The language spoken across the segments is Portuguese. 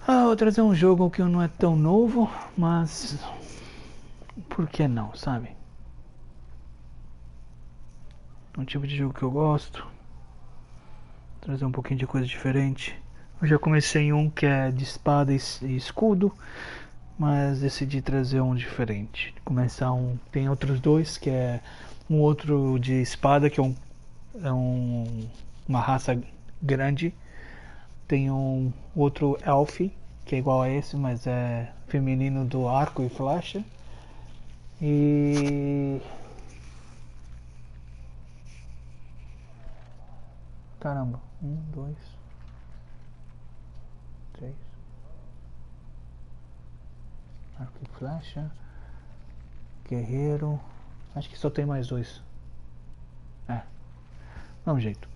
Vou trazer um jogo que não é tão novo, mas por que não, sabe? Um tipo de jogo que eu gosto. Trazer um pouquinho de coisa diferente. Eu já comecei em um que é de espada e escudo, mas decidi trazer um diferente. Começar um, tem outros dois que é um outro de espada que uma raça grande. Tem um outro elf que é igual a esse, mas é feminino do arco e flecha. E caramba, um, dois, três, arco e flecha, guerreiro. Acho que só tem mais dois. Dá um jeito.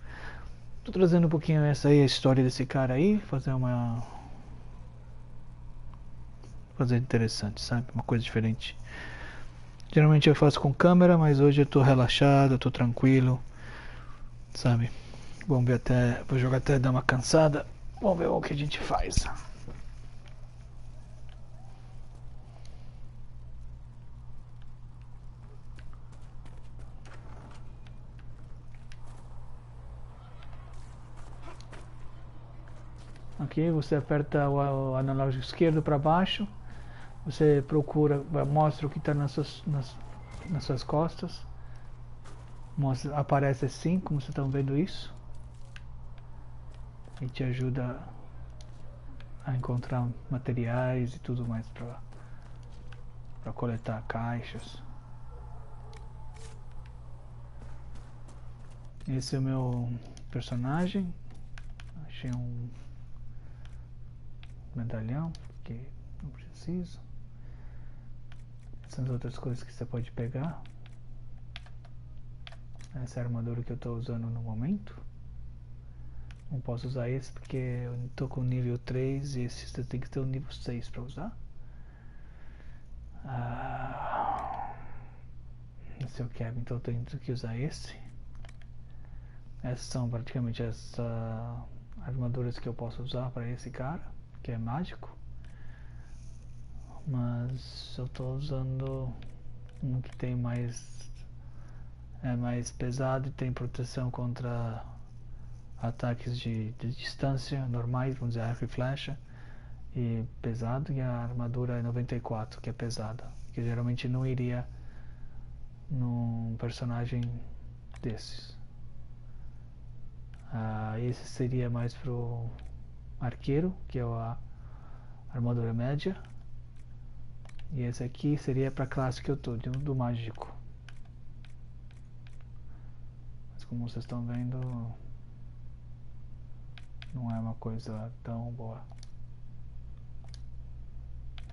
Tô trazendo um pouquinho essa aí, a história desse cara aí, fazer interessante, sabe? Uma coisa diferente. Geralmente eu faço com câmera, mas hoje eu tô relaxado, eu tô tranquilo, sabe? Vamos ver até, vou jogar até dar uma cansada. Vamos ver o que a gente faz. Aqui você aperta o analógico esquerdo para baixo, você procura, mostra o que está nas suas costas, mostra, aparece assim, como vocês estão vendo isso, e te ajuda a encontrar materiais e tudo mais para coletar caixas. Esse é o meu personagem. Achei um medalhão que não preciso. Essas outras coisas que você pode pegar. Essa é a armadura que eu estou usando no momento. Não posso usar esse porque eu estou com nível 3 e esse você tem que ter o nível 6 para usar. Esse eu quero, então eu tenho que usar esse. Essas são praticamente as armaduras que eu posso usar para esse cara, que é mágico. Mas eu estou usando um que tem mais pesado e tem proteção contra ataques de distância normais, vamos dizer arco e flecha, e pesado, e a armadura é 94, que é pesada, que geralmente não iria num personagem desses. Esse seria mais pro arqueiro, que é a armadura média, e esse aqui seria para a classe que eu tô, do mágico. Mas como vocês estão vendo, não é uma coisa tão boa.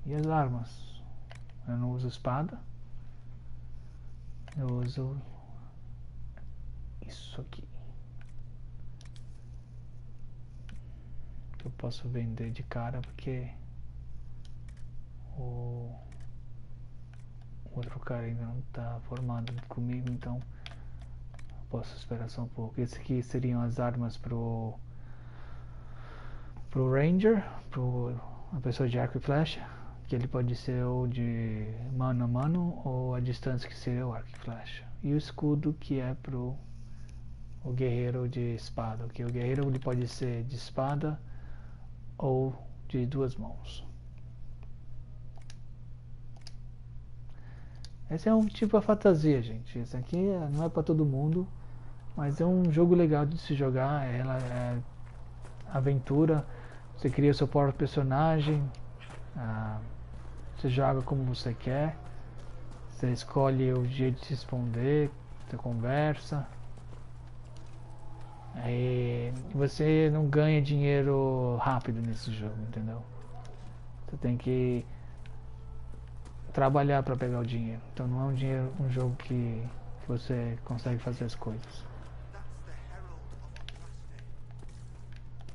E as armas? Eu não uso espada, eu uso isso aqui, que eu posso vender de cara porque o outro cara ainda não está formado comigo, então posso esperar só um pouco. Esse aqui seriam as armas pro Ranger, a pessoa de arco e flecha, que ele pode ser ou de mano a mano ou a distância, que seria o arco e flecha. E o escudo, que é pro o guerreiro de espada, que o guerreiro ele pode ser de espada ou de duas mãos. Esse é um tipo a fantasia, gente. Esse aqui não é para todo mundo, mas é um jogo legal de se jogar. Ela é aventura. Você cria seu próprio personagem. Você joga como você quer. Você escolhe o jeito de se responder. Você conversa. E você não ganha dinheiro rápido nesse jogo, entendeu? Você tem que trabalhar para pegar o dinheiro. Então não é um jogo que você consegue fazer as coisas.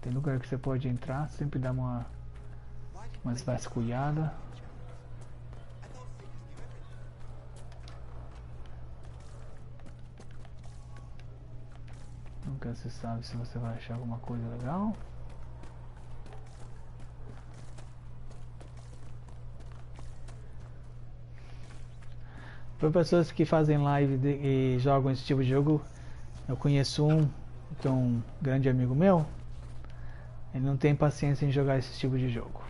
Tem lugar que você pode entrar, sempre dá umas vasculhadas. Nunca se sabe se você vai achar alguma coisa legal. Para pessoas que fazem live e jogam esse tipo de jogo, eu conheço um que é um grande amigo meu. Ele não tem paciência em jogar esse tipo de jogo.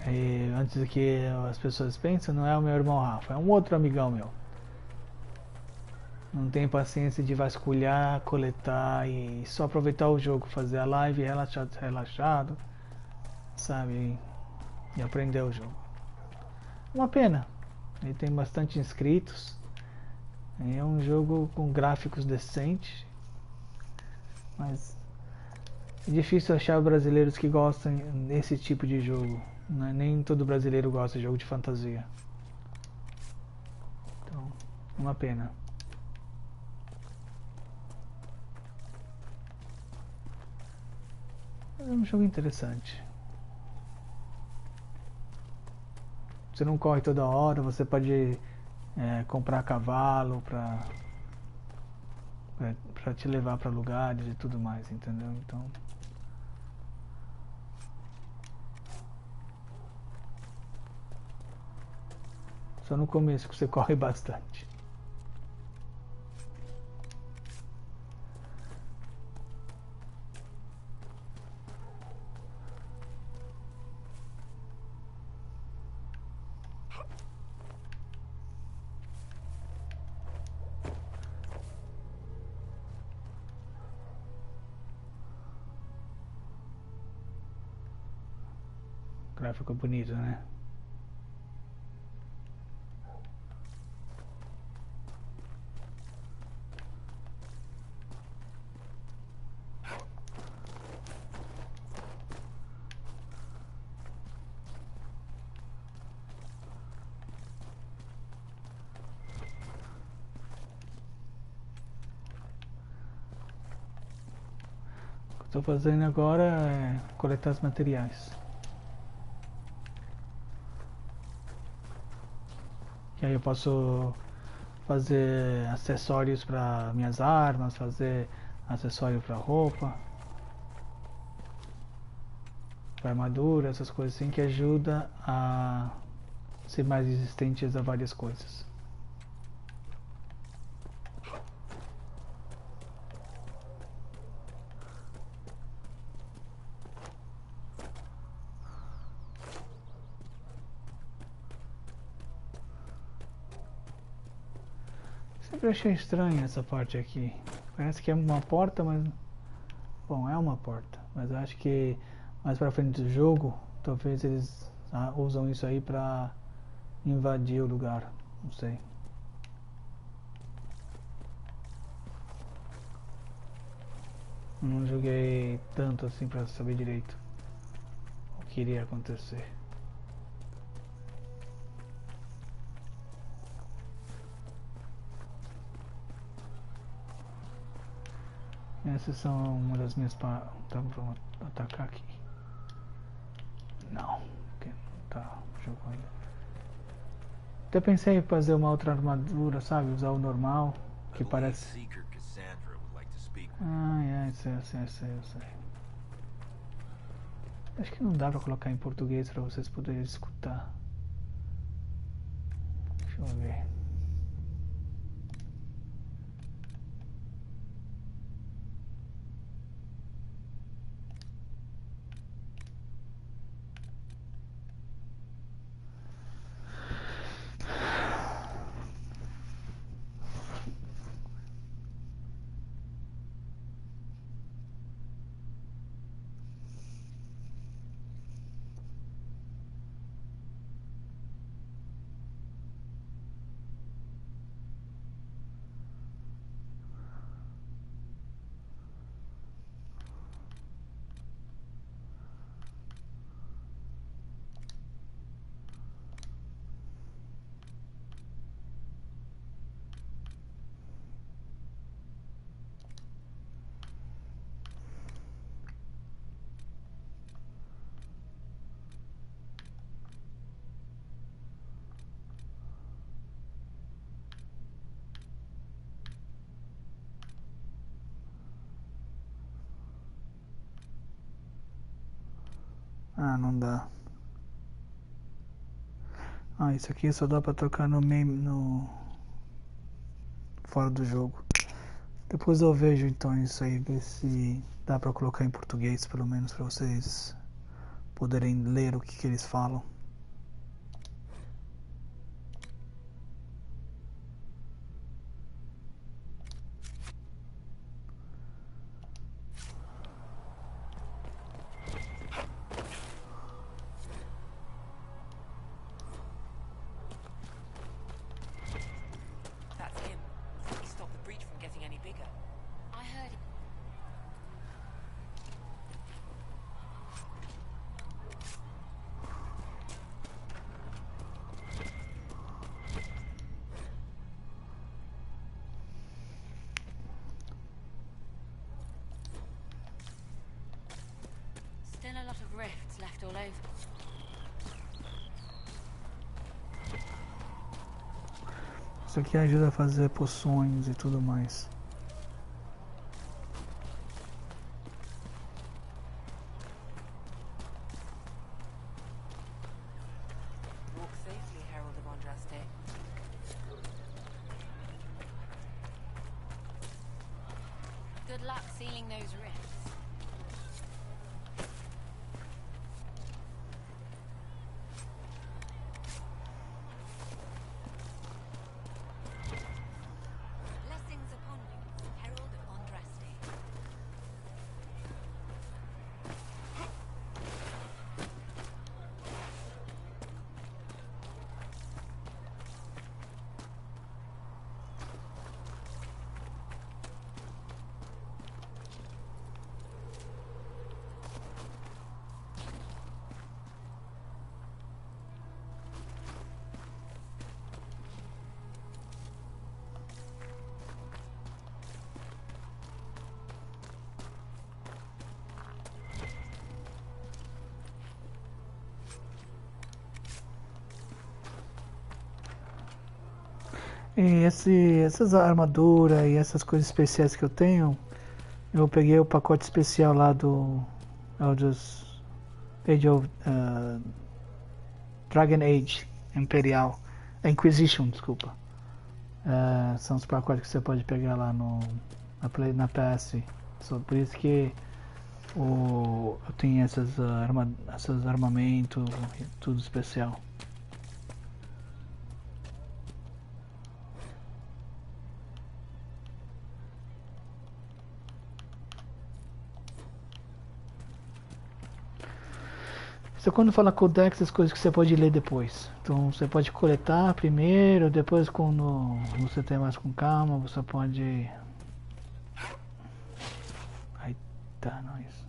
E antes do que as pessoas pensam, não é o meu irmão Rafa, é um outro amigão meu. Não tem paciência de vasculhar, coletar e só aproveitar o jogo, fazer a live relaxado, sabe? E aprender o jogo. Uma pena. Ele tem bastante inscritos. É um jogo com gráficos decentes, mas é difícil achar brasileiros que gostam desse tipo de jogo. Nem todo brasileiro gosta de jogo de fantasia. Então, uma pena. É um jogo interessante. Você não corre toda hora, você pode comprar cavalo pra te levar pra lugares e tudo mais, entendeu? Então, só no começo que você corre bastante. O gráfico é bonito, né? O que eu estou fazendo agora é coletar os materiais. E aí eu posso fazer acessórios para minhas armas, fazer acessório para roupa, para armadura, essas coisas assim que ajuda a ser mais resistentes a várias coisas. Sempre achei estranha essa parte aqui. Parece que é uma porta, mas... Bom, é uma porta. Mas eu acho que mais pra frente do jogo, talvez eles usam isso aí pra invadir o lugar. Não sei. Eu não joguei tanto assim pra saber direito o que iria acontecer. Essas são uma das minhas vamos atacar aqui. Não, porque não tá jogando. Até pensei em fazer uma outra armadura, sabe? Usar o normal, que parece... eu sei. Acho que não dá pra colocar em português pra vocês poderem escutar. Deixa eu ver. Ah, não dá. Ah, isso aqui só dá pra trocar no fora do jogo. Depois eu vejo então isso aí, ver se dá pra colocar em português pelo menos pra vocês poderem ler o que eles falam. That's him. He stopped the breach from getting any bigger. I heard it. Still a lot of rifts left all over. Isso aqui ajuda a fazer poções e tudo mais. Walk safely, Herald of Andraste. Good luck sealing those rifts. Blessings upon you, Herald of Andraste. E essas armaduras e essas coisas especiais que eu tenho, eu peguei o pacote especial lá do Age of Dragon Age Imperial, Inquisition, desculpa. São os pacotes que você pode pegar lá na PS. Por isso que eu tenho esses armamentos, tudo especial. Isso quando fala codex, as coisas que você pode ler depois. Então você pode coletar primeiro, depois quando você tem mais com calma, você pode... Aí tá, nós.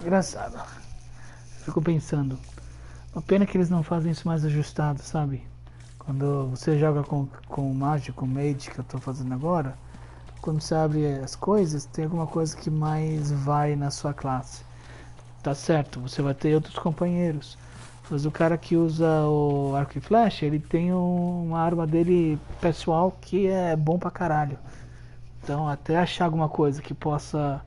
Engraçado. Fico pensando. Uma pena que eles não fazem isso mais ajustado, sabe? Quando você joga com o mage, com o mage que eu tô fazendo agora, quando você abre as coisas, tem alguma coisa que mais vai na sua classe. Tá certo, você vai ter outros companheiros. Mas o cara que usa o arco e flecha, ele tem uma arma dele pessoal que é bom pra caralho. Então até achar alguma coisa que possa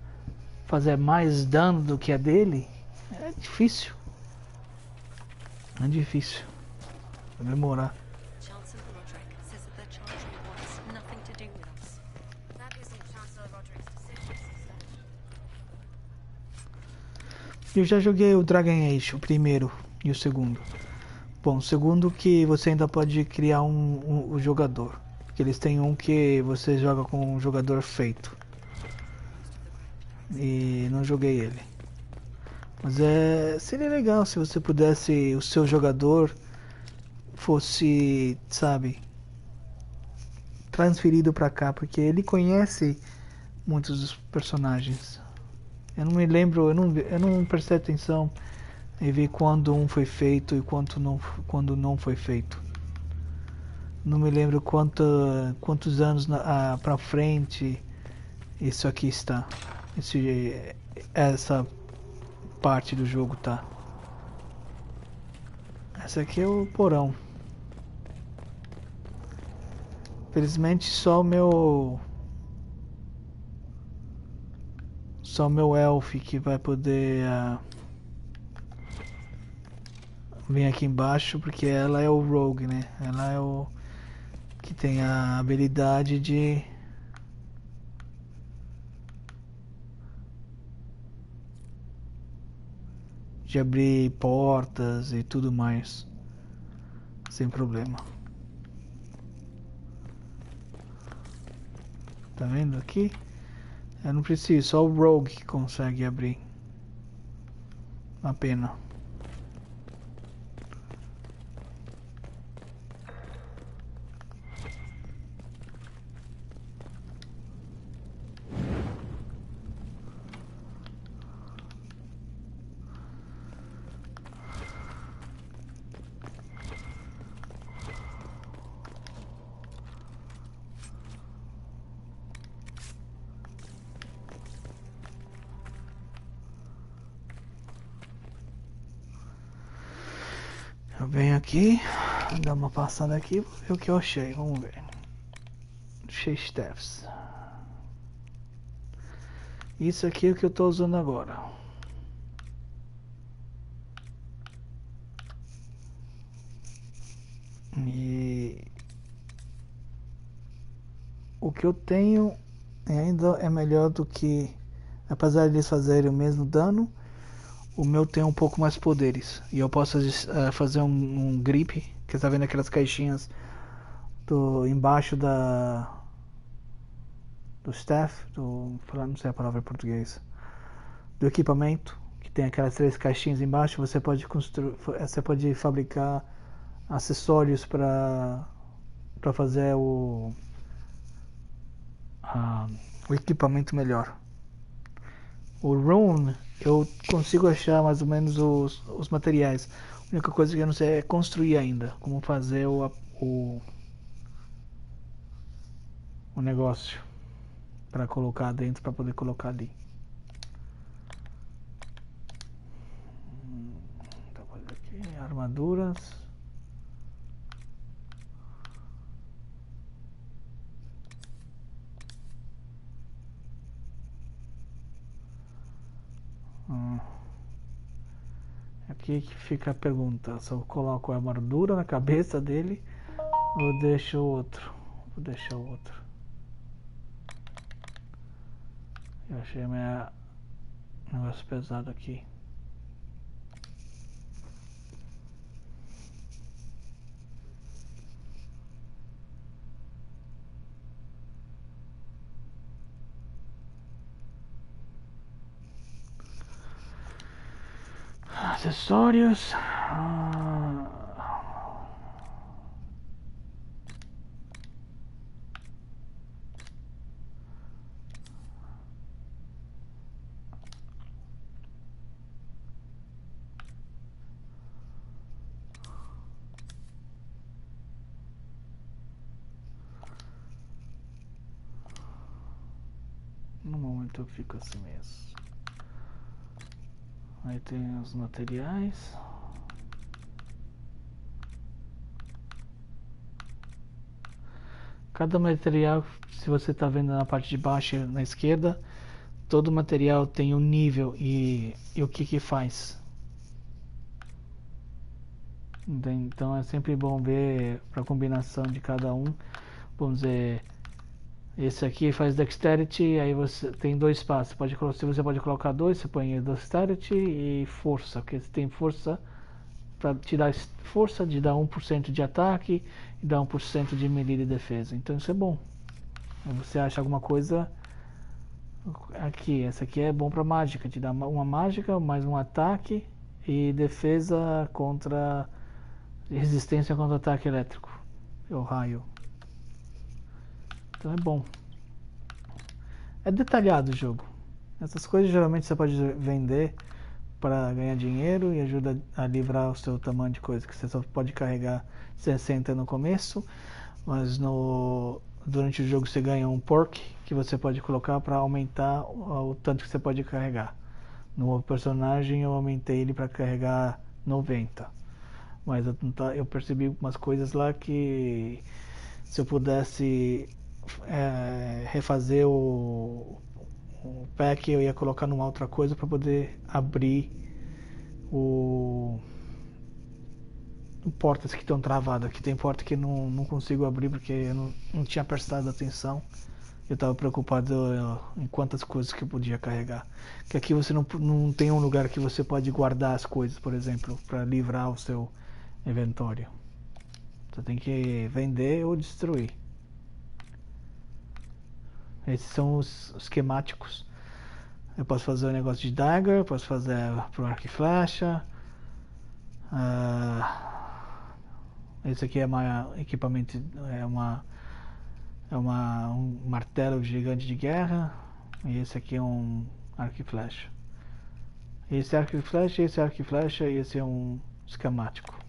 fazer mais dano do que a dele, é difícil. É difícil. Vai demorar. Chancellor Roderick says that the Chantry wants nothing to do with us. That isn't Chancellor Roderick's decision, sister. Eu já joguei o Dragon Age, o primeiro e o segundo. Bom, o segundo que você ainda pode criar o jogador. Porque eles têm um que você joga com um jogador feito. E não joguei ele. Mas seria legal se você pudesse, o seu jogador fosse, sabe, transferido pra cá, porque ele conhece muitos dos personagens. Eu não me lembro, eu não prestei atenção em ver quando um foi feito e quando não foi feito. Não me lembro quantos anos pra frente isso aqui está. Essa parte do jogo tá. Essa aqui é o porão. Felizmente só o meu elf que vai poder vir aqui embaixo, porque ela é o rogue, né? Ela é o que tem a habilidade de abrir portas e tudo mais sem problema. Tá vendo aqui? Eu não preciso, só o rogue que consegue abrir. Uma pena. Eu venho aqui, dar uma passada aqui, vou ver o que eu achei, vamos ver. Achei staffs. Isso aqui é o que eu estou usando agora. E o que eu tenho ainda é melhor do que, apesar de eles fazerem o mesmo dano, o meu tem um pouco mais poderes. E eu posso fazer um grip, que você tá vendo aquelas caixinhas embaixo do staff, não sei a palavra em português, do equipamento, que tem aquelas 3 caixinhas embaixo. Você pode fabricar acessórios para fazer o equipamento melhor. O rune eu consigo achar mais ou menos os materiais. A única coisa que eu não sei é construir ainda, como fazer o negócio para colocar dentro, para poder colocar ali. Tá, aqui, armaduras. Aqui que fica a pergunta, se eu coloco a armadura na cabeça dele ou deixo o outro. Vou deixar o outro. Eu achei meu negócio pesado aqui. Acessórios. No momento eu fico assim mesmo. Aí tem os materiais. Cada material, se você está vendo na parte de baixo na esquerda, todo material tem um nível e o que faz. Então é sempre bom ver para a combinação de cada um. Vamos dizer, esse aqui faz Dexterity, aí você tem dois espaços. Se você pode colocar dois, você põe Dexterity e Força, porque você tem força para te dar força de dar 1% de ataque e dar 1% de melee de defesa. Então isso é bom. Aí você acha alguma coisa aqui. Essa aqui é bom para mágica, te dá uma mágica, mais um ataque e defesa contra resistência contra ataque elétrico ou raio. Então é bom. É detalhado o jogo. Essas coisas geralmente você pode vender para ganhar dinheiro e ajuda a livrar o seu tamanho de coisa, que você só pode carregar 60 no começo, mas durante o jogo você ganha um perk que você pode colocar para aumentar o tanto que você pode carregar. No meu personagem eu aumentei ele para carregar 90, mas eu percebi umas coisas lá que se eu pudesse refazer o pack, eu ia colocar numa outra coisa para poder abrir portas que estão travadas. Aqui tem porta que não consigo abrir porque eu não tinha prestado atenção. Eu estava preocupado em quantas coisas que eu podia carregar. Que aqui você não tem um lugar que você pode guardar as coisas, por exemplo, para livrar o seu inventório. Você tem que vender ou destruir. Esses são os esquemáticos. Eu posso fazer um negócio de dagger, posso fazer pro arco e flecha. Esse aqui é equipamento, um martelo gigante de guerra. E esse aqui é um arco e flecha. Esse arco e flecha, esse arco e flecha e esse é um esquemático.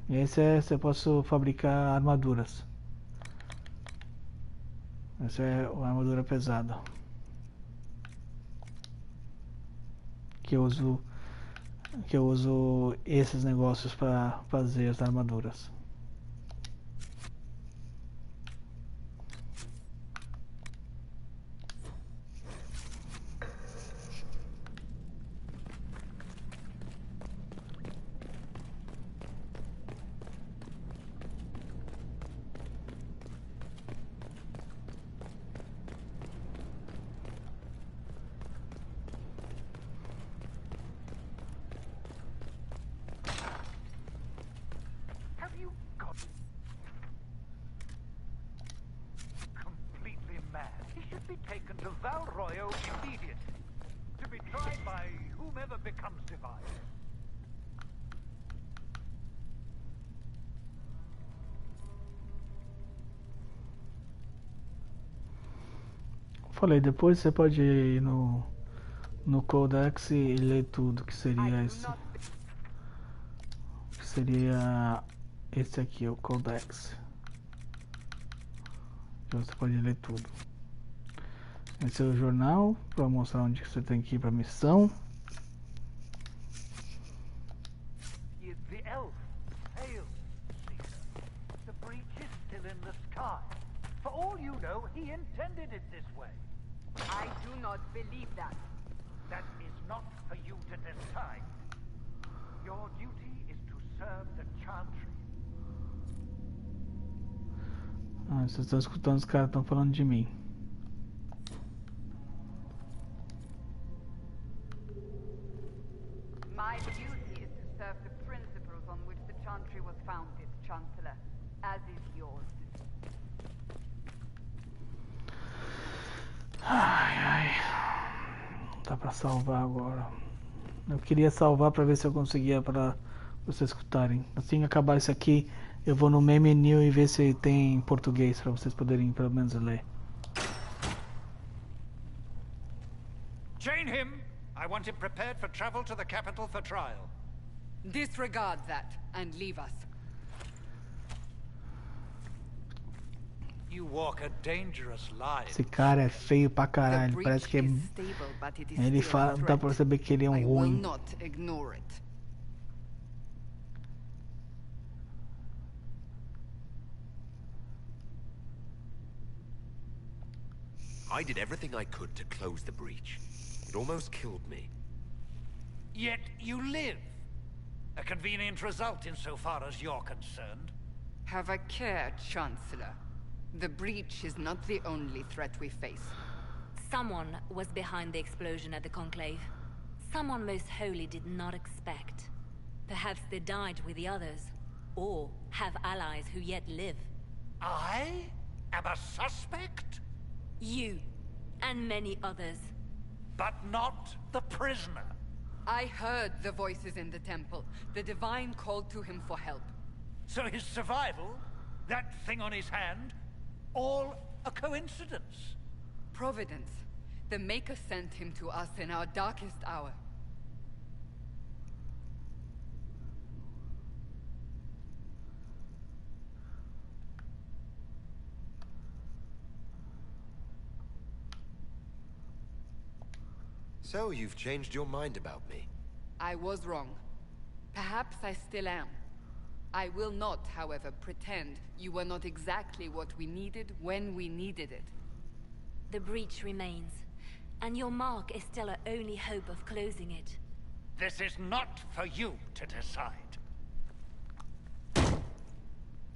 E esse eu posso fabricar armaduras. Essa é a armadura pesada. Que eu uso esses negócios para fazer as armaduras. Taken to Val Royo immediately, to be tried by whomever becomes divine. Falei, depois você pode ir no Codex e ler tudo, que seria esse. Que seria esse aqui, o Codex. Então você pode ler tudo. Esse é o jornal para mostrar onde você tem que ir para a missão. The elf failed, Caesar. The breach is still in the sky. For all you know, he intended it this way. I do not believe that. That is not for you to decide. Your duty is to serve the Chantry. Vocês estão escutando, os caras estão falando de mim. My duty is to serve the principles on which the Chantry was founded, Chancellor, as is yours. Ai. Não dá pra salvar agora. Eu queria salvar pra ver se eu conseguia para vocês escutarem. Assim que acabar isso aqui, eu vou no main menu e ver se tem em português pra vocês poderem pelo menos ler. Chain him! I want him prepared for travel to the capital for trial. Disregard that and leave us. You walk a dangerous life. Esse cara é feio pra The caralho. Parece breach que is stable, but it is ele still a fala, dá pra threat. saber que ele é I will ruim. not ignore it. I did everything I could to close the breach. It almost killed me. Yet you live. A convenient result insofar as you're concerned. Have a care, Chancellor. The breach is not the only threat we face. Someone was behind the explosion at the Conclave. Someone most holy did not expect. Perhaps they died with the others, or have allies who yet live. I am a suspect? You, and many others. But not the prisoner. I heard the voices in the temple. The Divine called to him for help. So his survival, that thing on his hand, all a coincidence. Providence. The Maker sent him to us in our darkest hour. So you've changed your mind about me. I was wrong. Perhaps I still am. I will not, however, pretend you were not exactly what we needed when we needed it. The breach remains, and your mark is still our only hope of closing it. This is not for you to decide.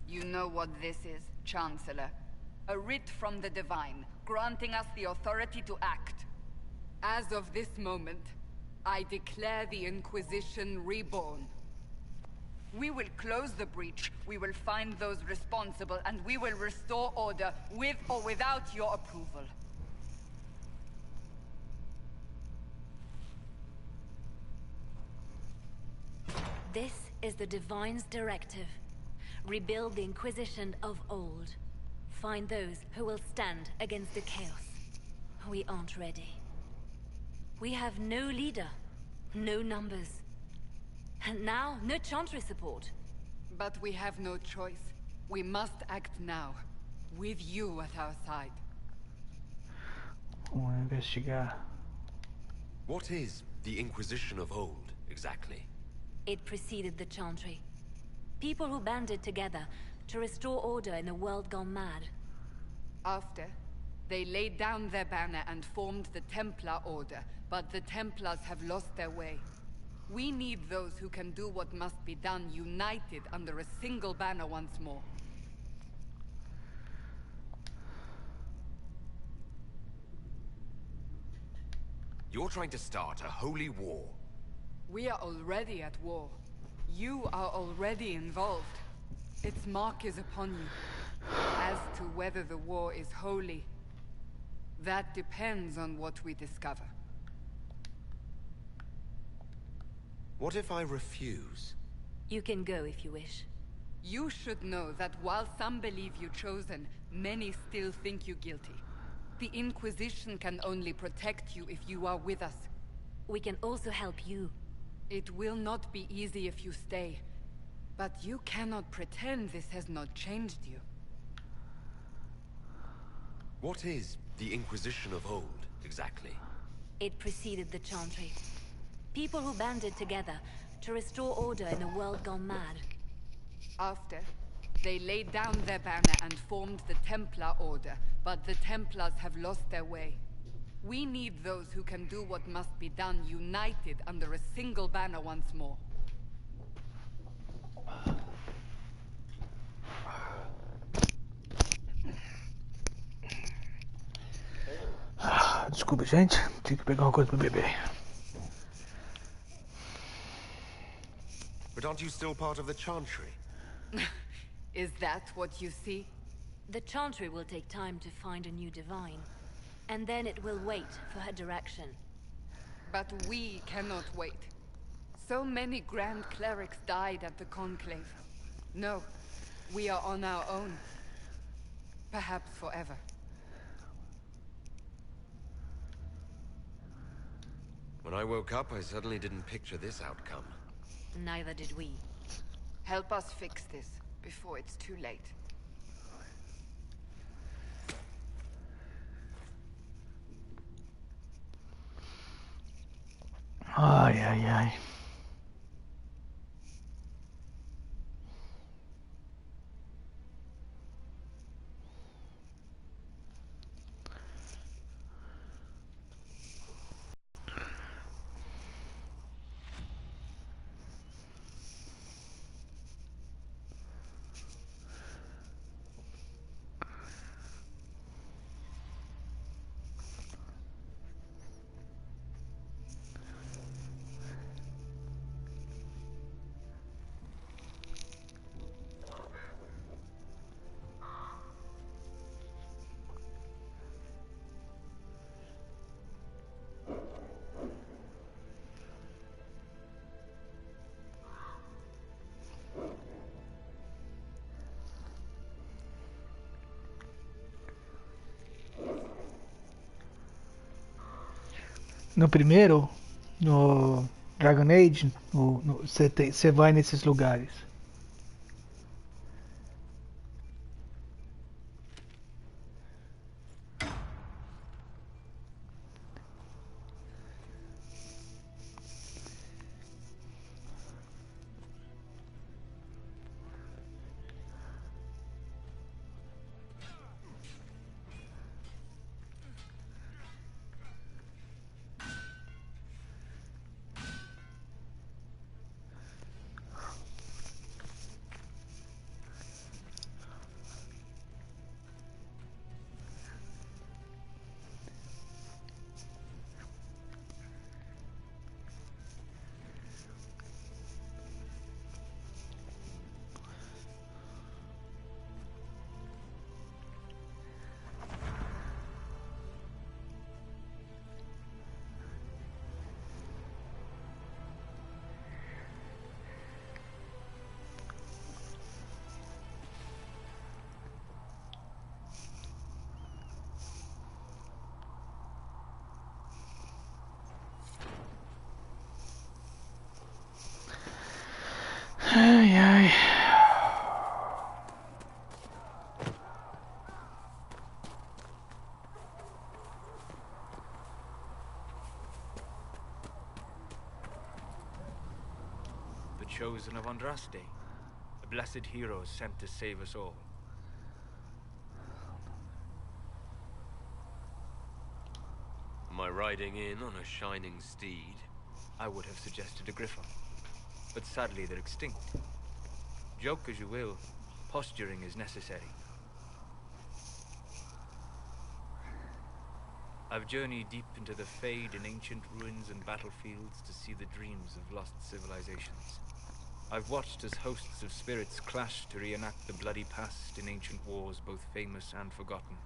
You know what this is, Chancellor. A writ from the Divine, granting us the authority to act. As of this moment, I declare the Inquisition reborn. We will close the breach, we will find those responsible, and we will restore order with or without your approval. This is the Divine's directive. Rebuild the Inquisition of old. Find those who will stand against the chaos. We aren't ready. We have no leader, no numbers. And now, no Chantry support. But we have no choice. We must act now, with you at our side. Vamos investigar. What is the Inquisition of old, exactly? It preceded the Chantry. People who banded together to restore order in a world gone mad. After, they laid down their banner and formed the Templar Order, but the Templars have lost their way. We need those who can do what must be done, united under a single banner once more. You're trying to start a holy war. We are already at war. You are already involved. Its mark is upon you. As to whether the war is holy, that depends on what we discover. What if I refuse? You can go if you wish. You should know that while some believe you chosen, many still think you guilty. The Inquisition can only protect you if you are with us. We can also help you. It will not be easy if you stay. But you cannot pretend this has not changed you. What is the Inquisition of old, exactly? It preceded the Chantry. People who banded together to restore order in a world gone mad. After, they laid down their banner and formed the Templar Order, but the Templars have lost their way. We need those who can do what must be done, united under a single banner once more. Desculpa, gente. Tenho que pegar uma coisa pra beber. But aren't you still part of the Chantry? Is that what you see? The Chantry will take time to find a new divine. And then it will wait for her direction. But we cannot wait. So many Grand Clerics died at the Conclave. No, we are on our own. Perhaps forever. When I woke up, I suddenly didn't picture this outcome. Neither did we. Help us fix this, before it's too late. Ai, ai, ai. No primeiro, no Dragon Age, você vai nesses lugares. Ai, ai. The chosen of Andraste, a blessed hero sent to save us all. Am I riding in on a shining steed? I would have suggested a griffon, but sadly they're extinct. Joke as you will, posturing is necessary. I've journeyed deep into the Fade in ancient ruins and battlefields to see the dreams of lost civilizations. I've watched as hosts of spirits clash to reenact the bloody past in ancient wars both famous and forgotten.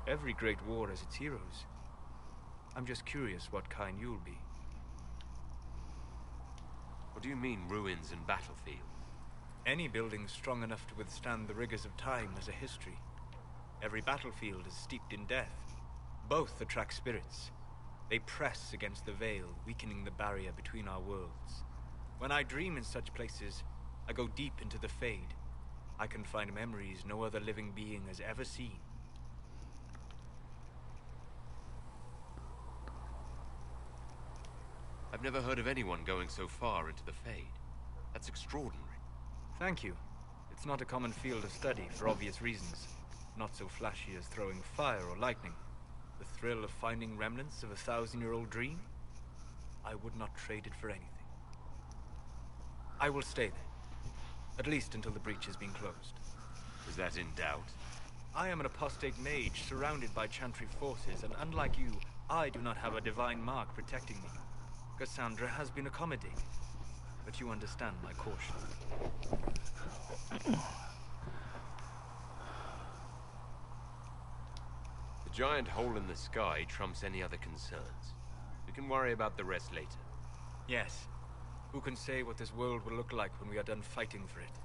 Every great war has its heroes. I'm just curious what kind you'll be. What do you mean, ruins and battlefield? Any building strong enough to withstand the rigors of time has a history. Every battlefield is steeped in death. Both attract spirits. They press against the veil, weakening the barrier between our worlds. When I dream in such places, I go deep into the Fade. I can find memories no other living being has ever seen. I've never heard of anyone going so far into the Fade. That's extraordinary. Thank you. It's not a common field of study for obvious reasons. Not so flashy as throwing fire or lightning. The thrill of finding remnants of a 1,000-year-old dream? I would not trade it for anything. I will stay there. At least until the breach has been closed. Is that in doubt? I am an apostate mage surrounded by chantry forces, and unlike you, I do not have a divine mark protecting me. Cassandra has been accommodating, but you understand my caution. The giant hole in the sky trumps any other concerns. We can worry about the rest later. Yes. Who can say what this world will look like when we are done fighting for it?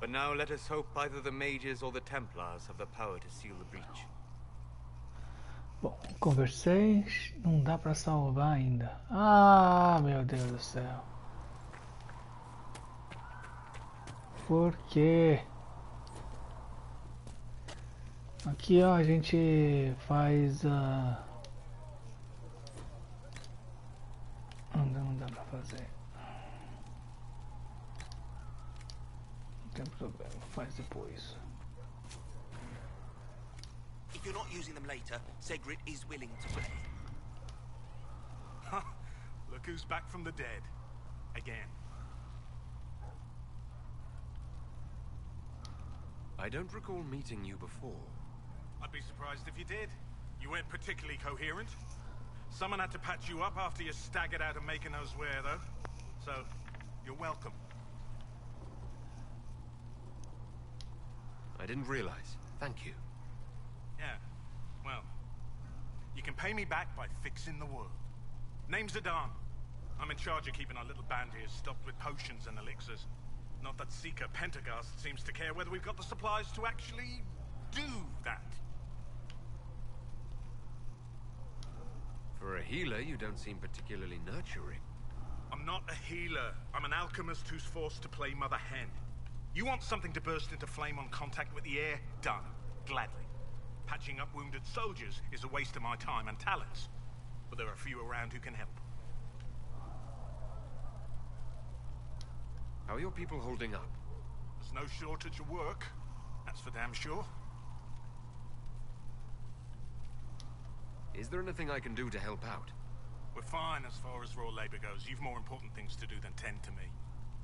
But now let us hope either the mages or the Templars have the power to seal the breach. Bom, conversei, não dá pra salvar ainda. Ah, meu Deus do céu. Por quê? Aqui ó, a gente faz Não dá pra fazer. Não tem problema, faz depois. If you're not using them later, Segrit is willing to pay. Look who's back from the dead. Again. I don't recall meeting you before. I'd be surprised if you did. You weren't particularly coherent. Someone had to patch you up after you staggered out of making us wear, though. So, you're welcome. I didn't realize. Thank you. Yeah, well, you can pay me back by fixing the world. Name's Adan. I'm in charge of keeping our little band here stocked with potions and elixirs. Not that Seeker Pentagast seems to care whether we've got the supplies to actually do that. For a healer, you don't seem particularly nurturing. I'm not a healer. I'm an alchemist who's forced to play Mother Hen. You want something to burst into flame on contact with the air? Done. Gladly. Patching up wounded soldiers is a waste of my time and talents. But there are a few around who can help. How are your people holding up? There's no shortage of work. That's for damn sure. Is there anything I can do to help out? We're fine as far as raw labor goes. You've more important things to do than tend to me.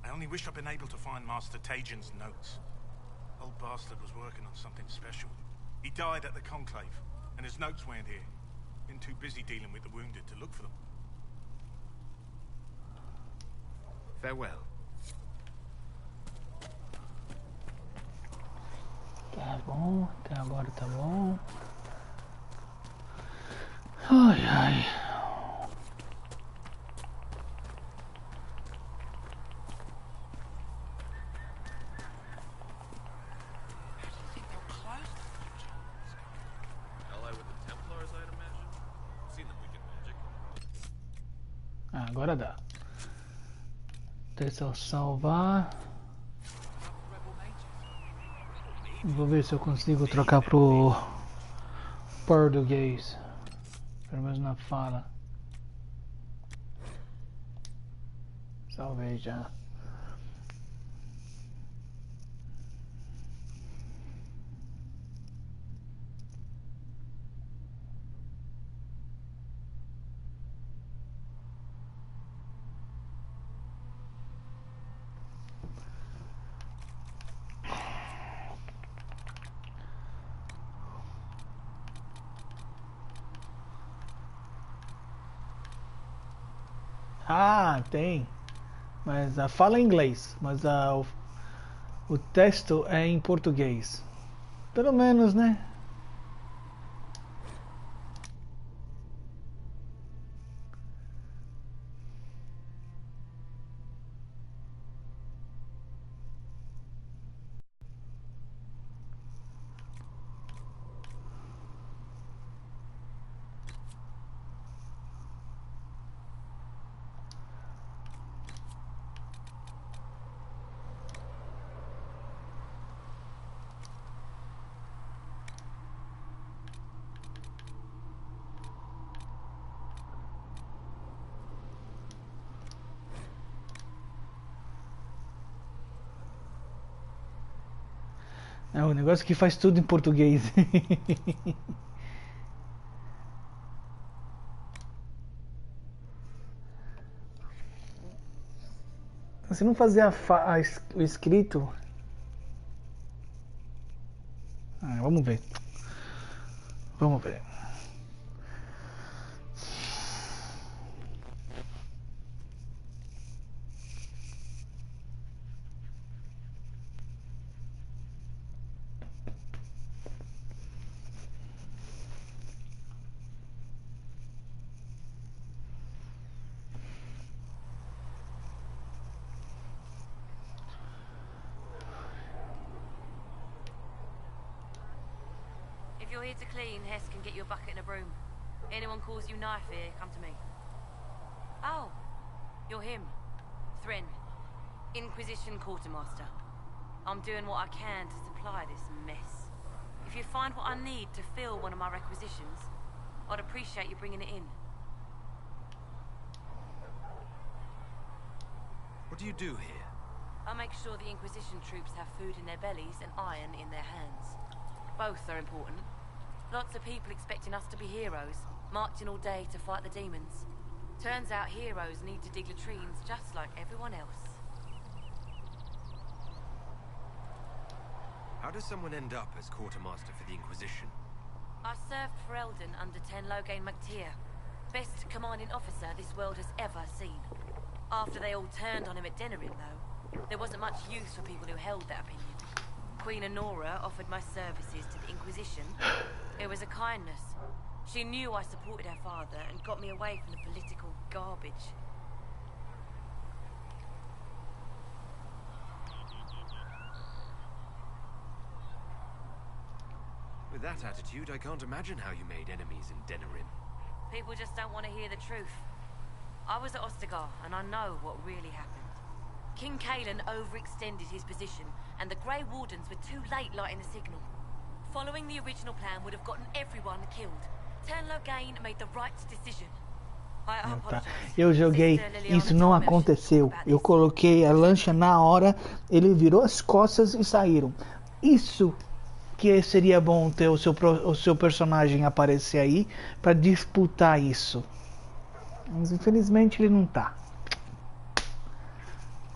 I only wish I'd been able to find Master Tajin's notes. Old bastard was working on something special. He died at the Conclave, and his notes weren't here. Been too busy dealing with the wounded to look for them. Farewell. Tá bom, até agora tá bom. Ai, ai. Agora dá. Deixa eu salvar. Vou ver se eu consigo trocar pro português. Pelo menos na fala. Salvei já. Ah, tem. Mas fala em inglês, mas o texto é em português. Pelo menos, né? É o negócio que faz tudo em português. Se não fazer o escrito... vamos ver. Vamos ver. If you're here to clean, Hess can get you a bucket and a broom. Anyone calls you knife here, come to me. Oh, you're him. Thren. Inquisition Quartermaster. I'm doing what I can to supply this mess. If you find what I need to fill one of my requisitions, I'd appreciate you bringing it in. What do you do here? I make sure the Inquisition troops have food in their bellies and iron in their hands. Both are important. Lots of people expecting us to be heroes, marching all day to fight the demons. Turns out heroes need to dig latrines just like everyone else. How does someone end up as quartermaster for the Inquisition? I served for Eldon under Ten Loghain MacTier. Best commanding officer this world has ever seen. After they all turned on him at Denerim, though, there wasn't much use for people who held that opinion. Queen Honora offered my services to the Inquisition. It was a kindness. She knew I supported her father and got me away from the political garbage. With that attitude, I can't imagine how you made enemies in Denerim. People just don't want to hear the truth. I was at Ostagar, and I know what really happened. King Cailan overextended his position, and the Grey Wardens were too late lighting the signal. Following the original plan would have gotten everyone killed. Ten Loghain made the right decision. I apologize. Eu joguei, isso não aconteceu. Eu coloquei a lancha na hora, ele virou as costas e saíram. Isso que seria bom ter o seu personagem aparecer aí para disputar isso. Mas infelizmente ele não tá.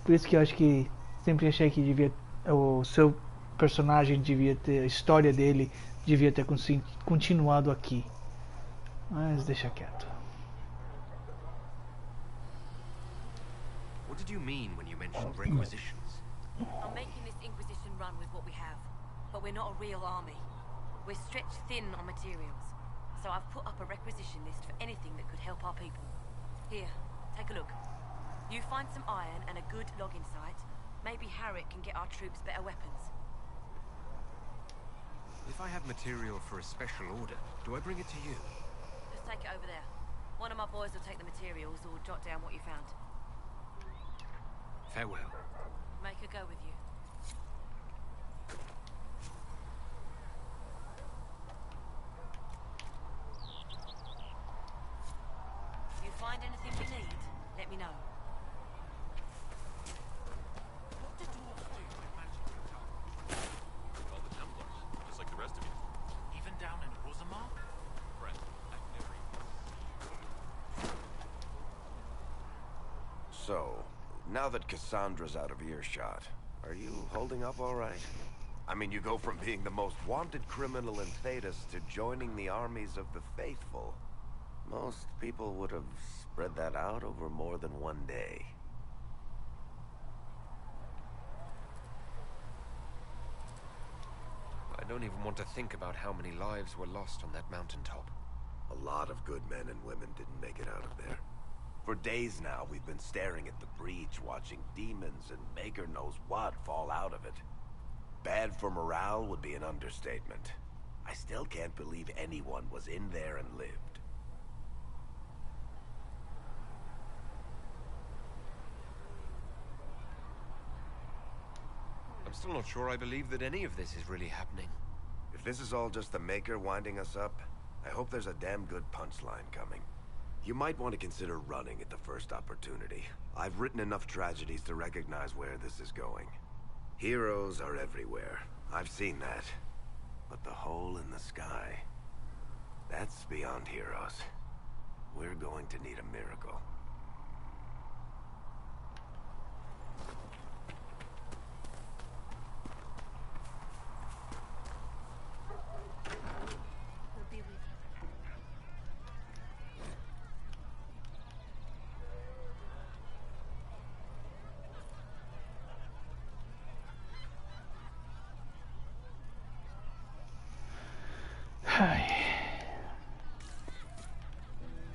Por isso que eu acho que sempre achei que o seu personagem devia ter, a história dele devia ter continuado aqui. Mas deixa quieto. What did you mean when you mentioned requisitions? I'm making this Inquisition run with what we have, but we're not a real army. We're stretched thin on materials, so I've put up a requisition list for anything that could help our people. Here, take a look. You find some iron and a good logging site, maybe Harriet can get our troops better weapons. If I have material for a special order, do I bring it to you? Just take it over there. One of my boys will take the materials or jot down what you found. Farewell. Make her go with you. If you find anything you need, let me know. What did dwarves do with magic in town? All the Templars, just like the rest of you. Even down in Orzammar? Brett, I've never So, now that Cassandra's out of earshot, are you holding up all right? I mean, you go from being the most wanted criminal in Thedas to joining the armies of the faithful. Most people would have spread that out over more than one day. I don't even want to think about how many lives were lost on that mountaintop. A lot of good men and women didn't make it out of there. For days now, we've been staring at the breach, watching demons and maker knows what fall out of it. Bad for morale would be an understatement. I still can't believe anyone was in there and lived. I'm still not sure I believe that any of this is really happening. If this is all just the Maker winding us up, I hope there's a damn good punchline coming. You might want to consider running at the first opportunity. I've written enough tragedies to recognize where this is going. Heroes are everywhere. I've seen that. But the hole in the sky, that's beyond heroes. We're going to need a miracle.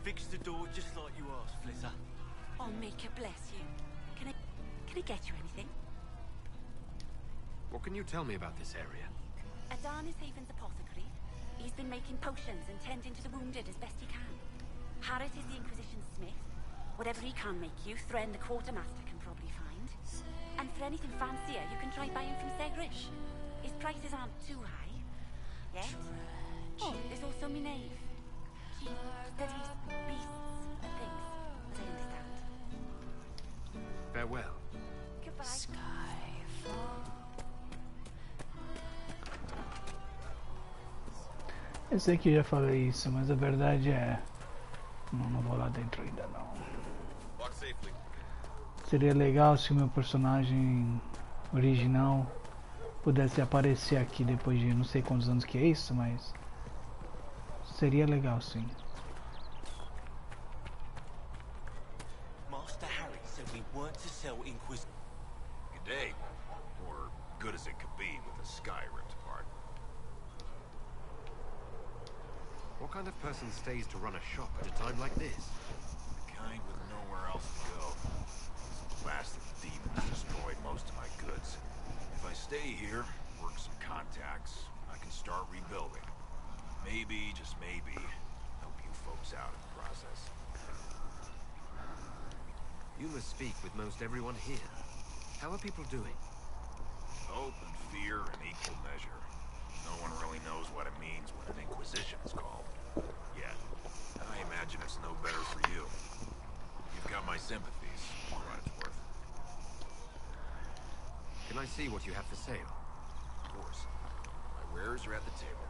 Fix the door just like you asked, Flitter. Oh, Mika, bless you. Can I get you anything? What can you tell me about this area? Adan is Haven's apothecary. He's been making potions and tending to the wounded as best he can. Harriet is the Inquisition smith. Whatever he can make you, Thren the quartermaster can probably find. And for anything fancier, you can try buying from Segrish. His prices aren't too high. Yet. Oh, there's also Minave. She studies beasts and things, as I understand. Farewell. Eu sei que eu já falei isso, mas a verdade é... Não vou lá dentro ainda não. Seria legal se o meu personagem original pudesse aparecer aqui depois de não sei quantos anos que é isso, mas... Seria legal sim. Master Harry said we weren't to sell Inquisition. Good day. Or good as it could be with the sky ripped apart. What kind of person stays to run a shop at a time like this? The kind with nowhere else to go. Some blasted demons destroyed most of my goods. If I stay here, work some contacts, I can start rebuilding. Maybe, just maybe, help you folks out in the process. You must speak with most everyone here. How are people doing? Hope and fear in equal measure. No one really knows what it means when an Inquisition is called. Yet. I imagine it's no better for you. You've got my sympathies, for what it's worth. Can I see what you have for sale? Of course. My wares are at the table.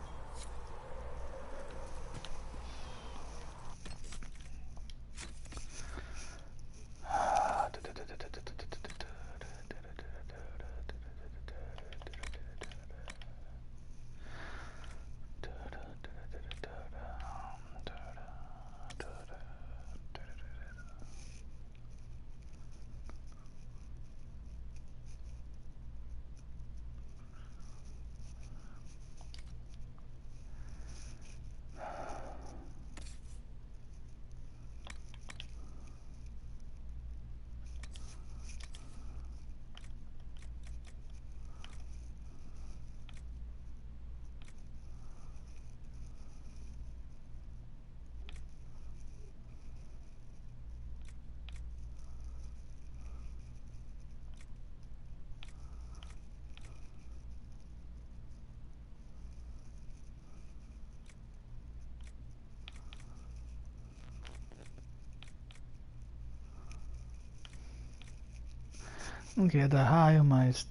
Não queria dar raio, mas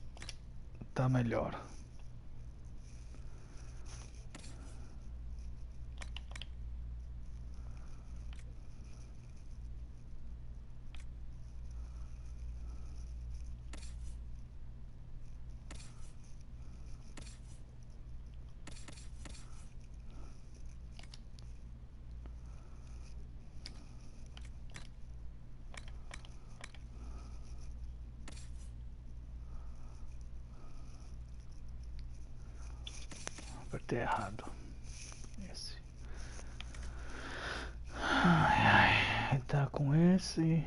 tá melhor. Apertei errado. Esse. Ai, ai. Tá com esse.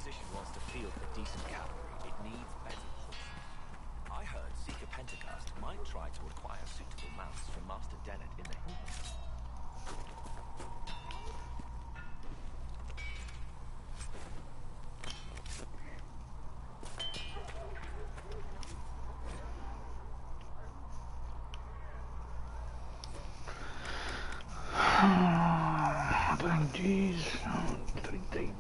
Inquisition wants to field a decent cavalry, it needs better horses. I heard Seeker Pentagast might try to acquire suitable mounts from Master Dennett in the Hills. Aprendiz 32.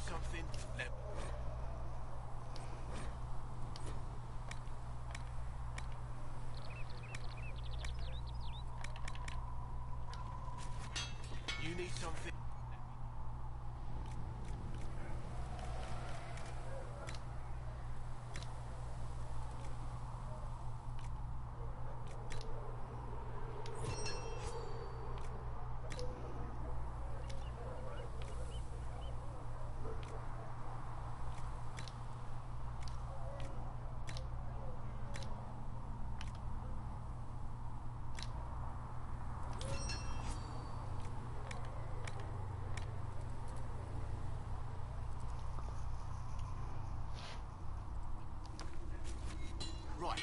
Something? You need something? Right.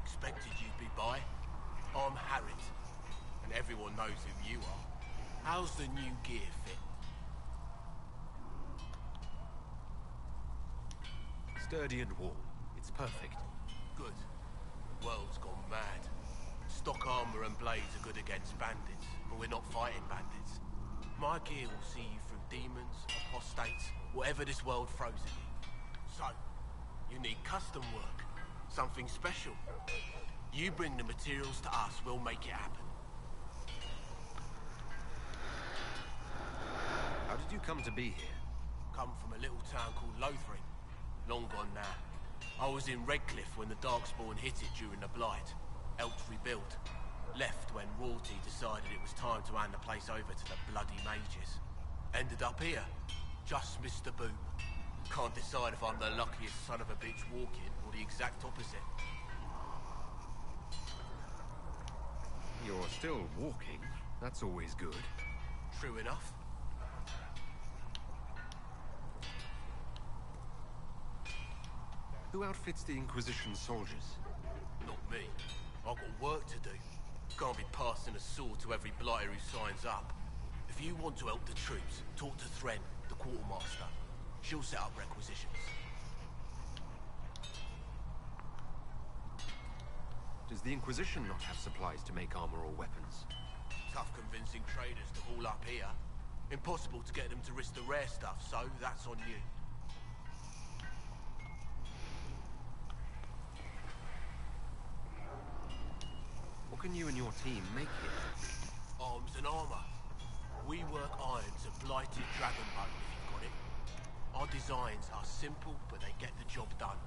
Expected you'd be by. I'm Harriet, and everyone knows who you are. How's the new gear fit? Sturdy and warm. It's perfect. Good. World's gone mad. Stock armor and blades are good against bandits, but we're not fighting bandits. My gear will see you through demons, apostates, whatever this world throws at you. So, you need custom work. Something special. You bring the materials to us, we'll make it happen. How did you come to be here? Come from a little town called Lothring. Long gone now. I was in Redcliffe when the Darkspawn hit it during the Blight. Helped rebuild. Left when royalty decided it was time to hand the place over to the bloody mages. Ended up here. Just missed the boom. Can't decide if I'm the luckiest son of a bitch walking or the exact opposite. You're still walking. That's always good. True enough. Who outfits the Inquisition soldiers? Not me. I've got work to do. Can't be passing a sword to every blighter who signs up. If you want to help the troops, talk to Thren, the quartermaster. She'll set up requisitions. Does the Inquisition not have supplies to make armor or weapons? Tough convincing traders to haul up here. Impossible to get them to risk the rare stuff, so that's on you. What can you and your team make here? Arms and armor. We work iron to blighted dragonbone if you've got it. Our designs are simple, but they get the job done.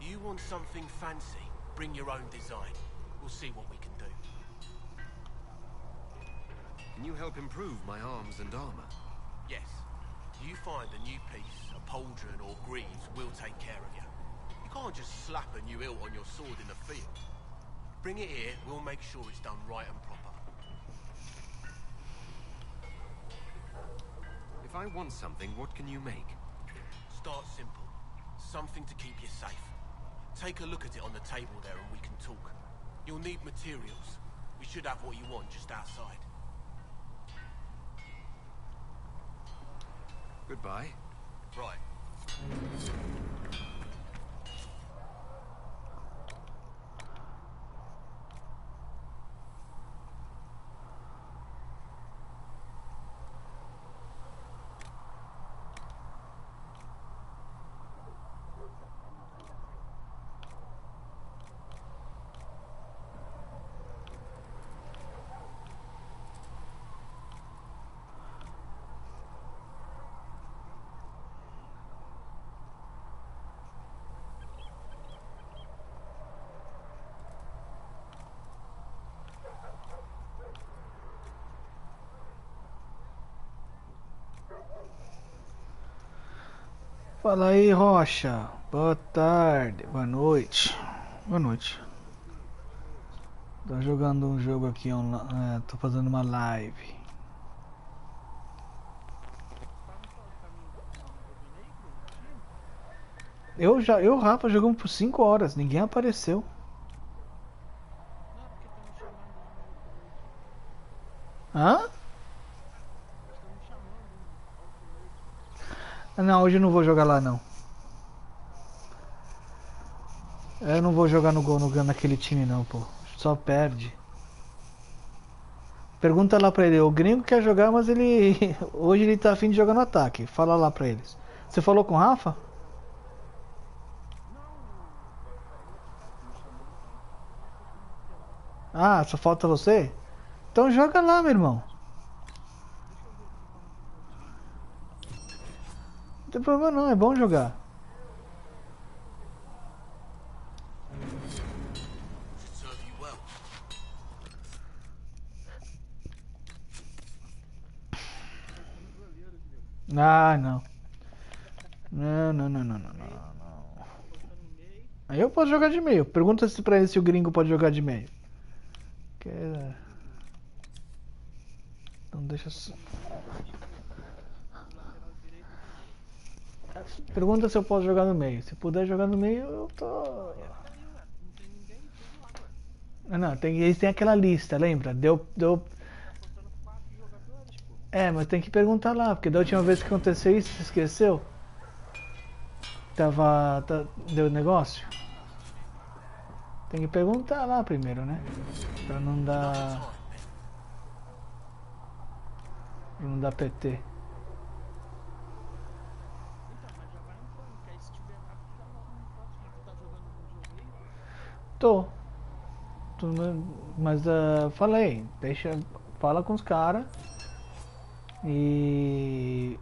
You want something fancy? Bring your own design. We'll see what we can do. Can you help improve my arms and armor? Yes. You find a new piece, a pauldron or greaves, we'll take care of you. You can't just slap a new hilt on your sword in the field. Bring it here, we'll make sure it's done right and proper. If I want something, what can you make? Start simple. Something to keep you safe. Take a look at it on the table there and we can talk. You'll need materials. We should have what you want just outside. Goodbye. Right. Fala aí, Rocha. Boa tarde, boa noite. Boa noite. Tô jogando um jogo aqui online. Tô fazendo uma live. Eu e o Rafa jogamos por 5 horas, ninguém apareceu. Hã? Não, hoje eu não vou jogar lá não. Eu não vou jogar naquele time não, pô. Só perde. Pergunta lá pra ele, o gringo quer jogar, mas ele hoje ele tá afim de jogar no ataque. Fala lá pra eles. Você falou com o Rafa? Ah, só falta você? Então joga lá, meu irmão. Não tem problema não, é bom jogar. Ah, não. Não. Aí eu posso jogar de meio. Pergunta se pra ele se o gringo pode jogar de meio. Então deixa só. Pergunta se eu posso jogar no meio. Se puder jogar no meio, eu tô. Não, eles têm aquela lista, lembra? Deu. É, mas tem que perguntar lá, porque da última vez que aconteceu isso, você esqueceu? Deu negócio? Tem que perguntar lá primeiro, né? Pra não dar. Pra não dar PT. Tô. Mas falei, fala com os caras e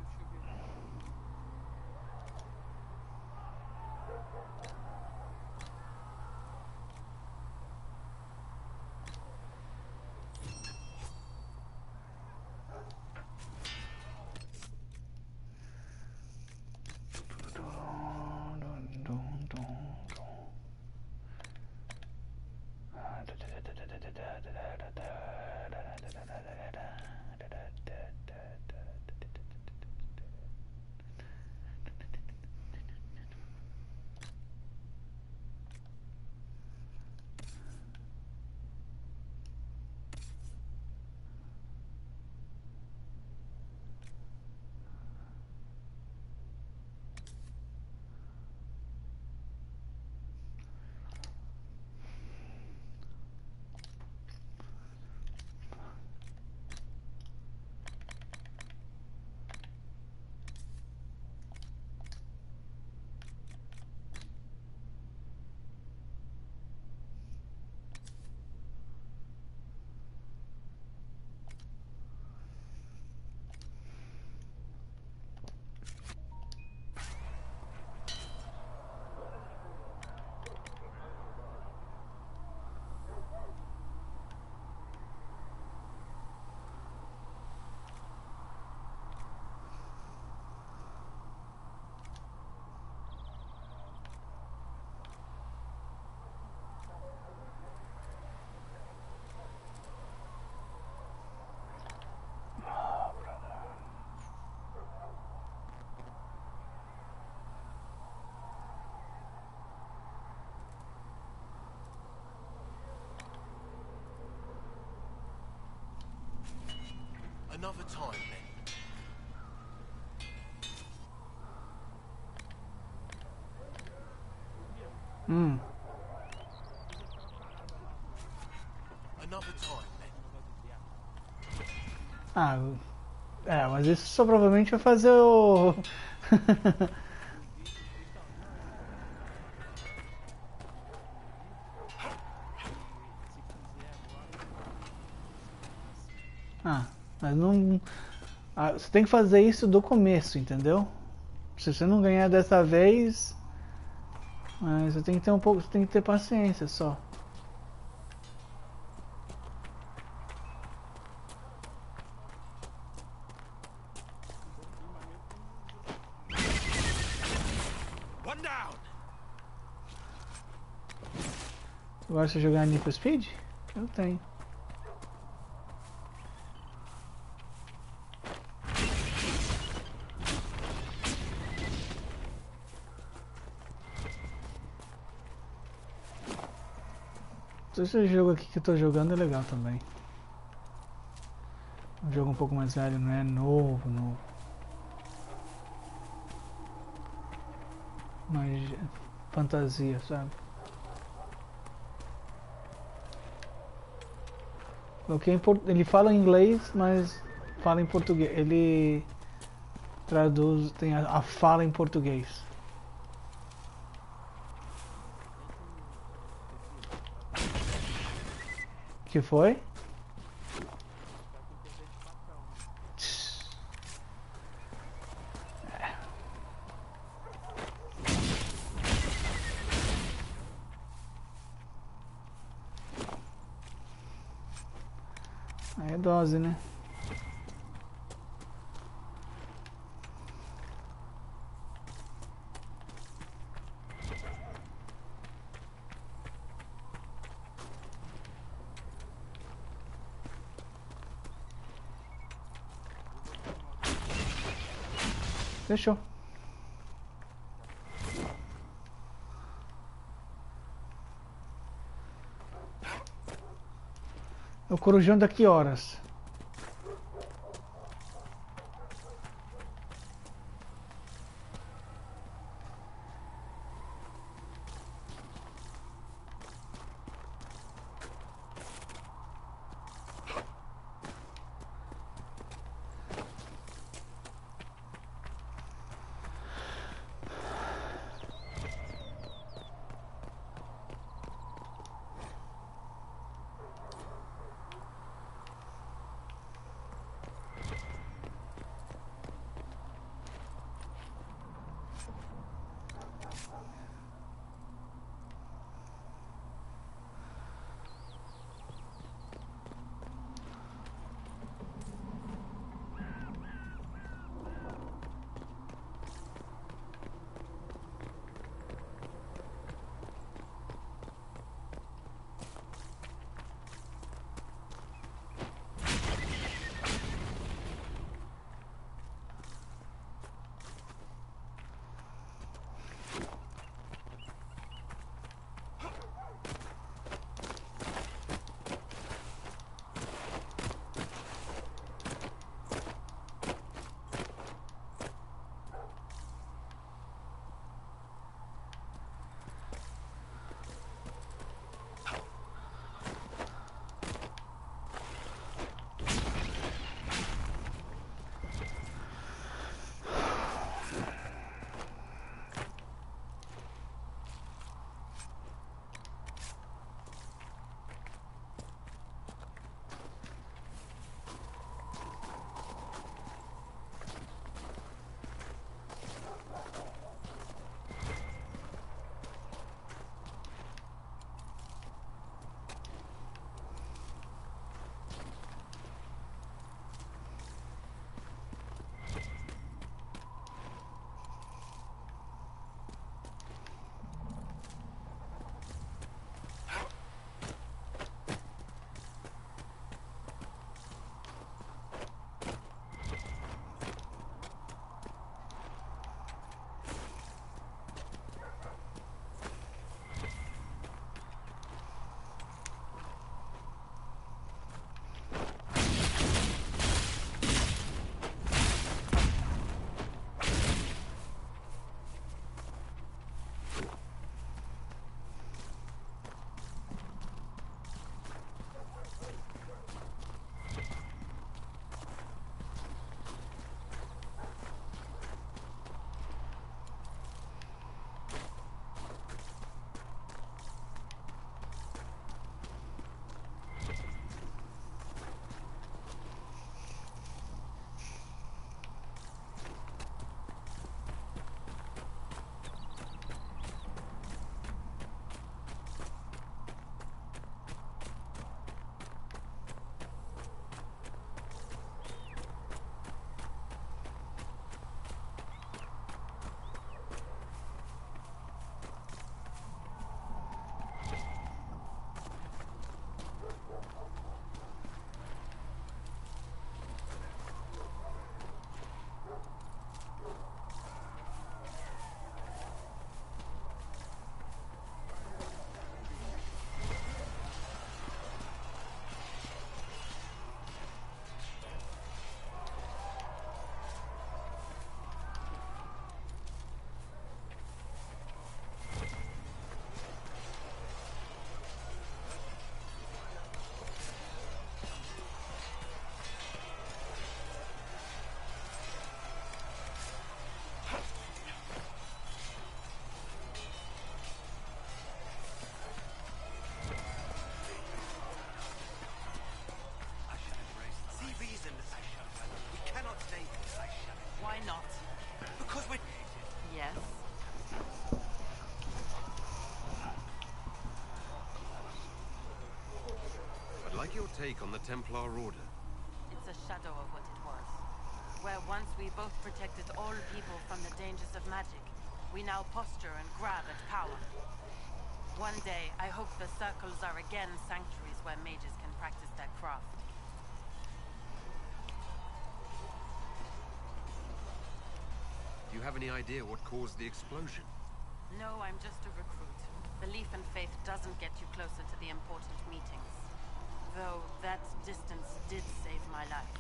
Another time, then. Another time, then. Ah, mas isso só provavelmente vai fazer o... mas não... você tem que fazer isso do começo, entendeu? Se você não ganhar dessa vez... Mas você tem que ter você tem que ter paciência só. Agora você jogar Need for Speed? Eu tenho. Esse jogo aqui que eu tô jogando é legal também. Um jogo um pouco mais velho, não é novo. Mas fantasia, sabe? Ele fala em inglês, mas fala em português. Ele traduz, tem a fala em português. Que foi? Aí é dose, né? Fechou. O corujão daqui horas. like your take on the Templar Order. It's a shadow of what it was. Where once we both protected all people from the dangers of magic, we now posture and grab at power. One day, I hope the circles are again sanctuaries where mages can practice their craft. Do you have any idea what caused the explosion? No, I'm just a recruit. Belief and faith doesn't get you closer to the important meetings. Though that distance did save my life.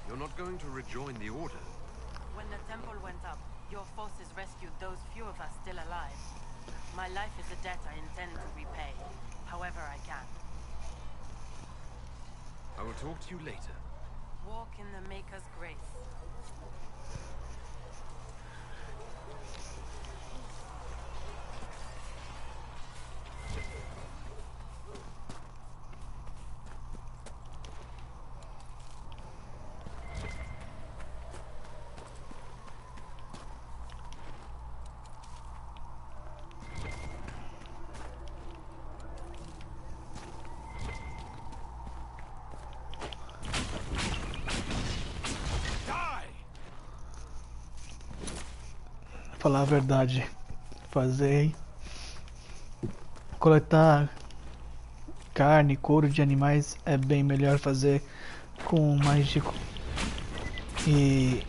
You're not going to rejoin the Order? When the temple went up, your forces rescued those few of us still alive. My life is a debt I intend to repay, however I can. I will talk to you later. Walk in the Maker's grace. Falar a verdade, coletar carne, couro de animais é bem melhor fazer com mágico e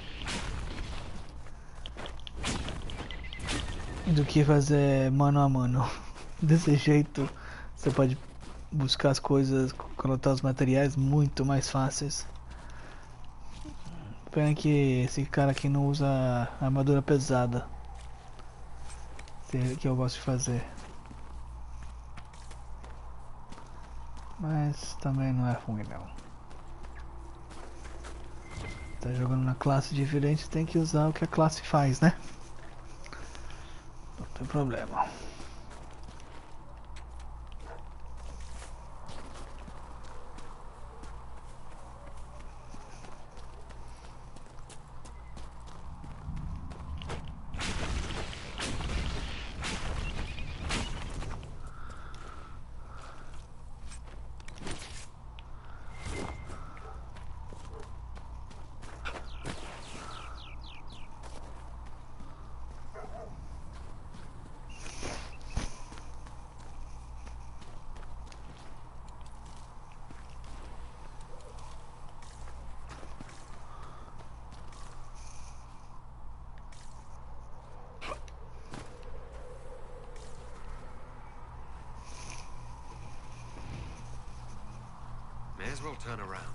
do que fazer mano a mano. Desse jeito você pode buscar as coisas, coletar os materiais muito mais fáceis. Pena que esse cara aqui não usa armadura pesada, que eu gosto de fazer. Mas também não é ruim não. Tá jogando na classe diferente, tem que usar o que a classe faz, né? Não tem problema. May as well turn around.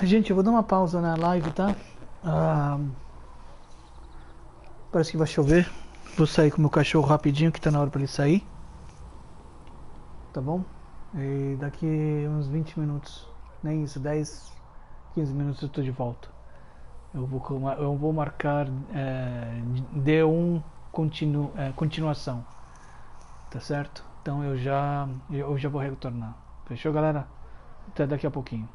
Gente, eu vou dar uma pausa na live, tá? Parece que vai chover. Vou sair com o meu cachorro rapidinho, que tá na hora pra ele sair. Tá bom? E daqui uns 20 minutos Nem isso, 10, 15 minutos eu tô de volta. Eu vou marcar D1 continuação. Tá certo? Então eu já vou retornar. Fechou, galera? Até daqui a pouquinho.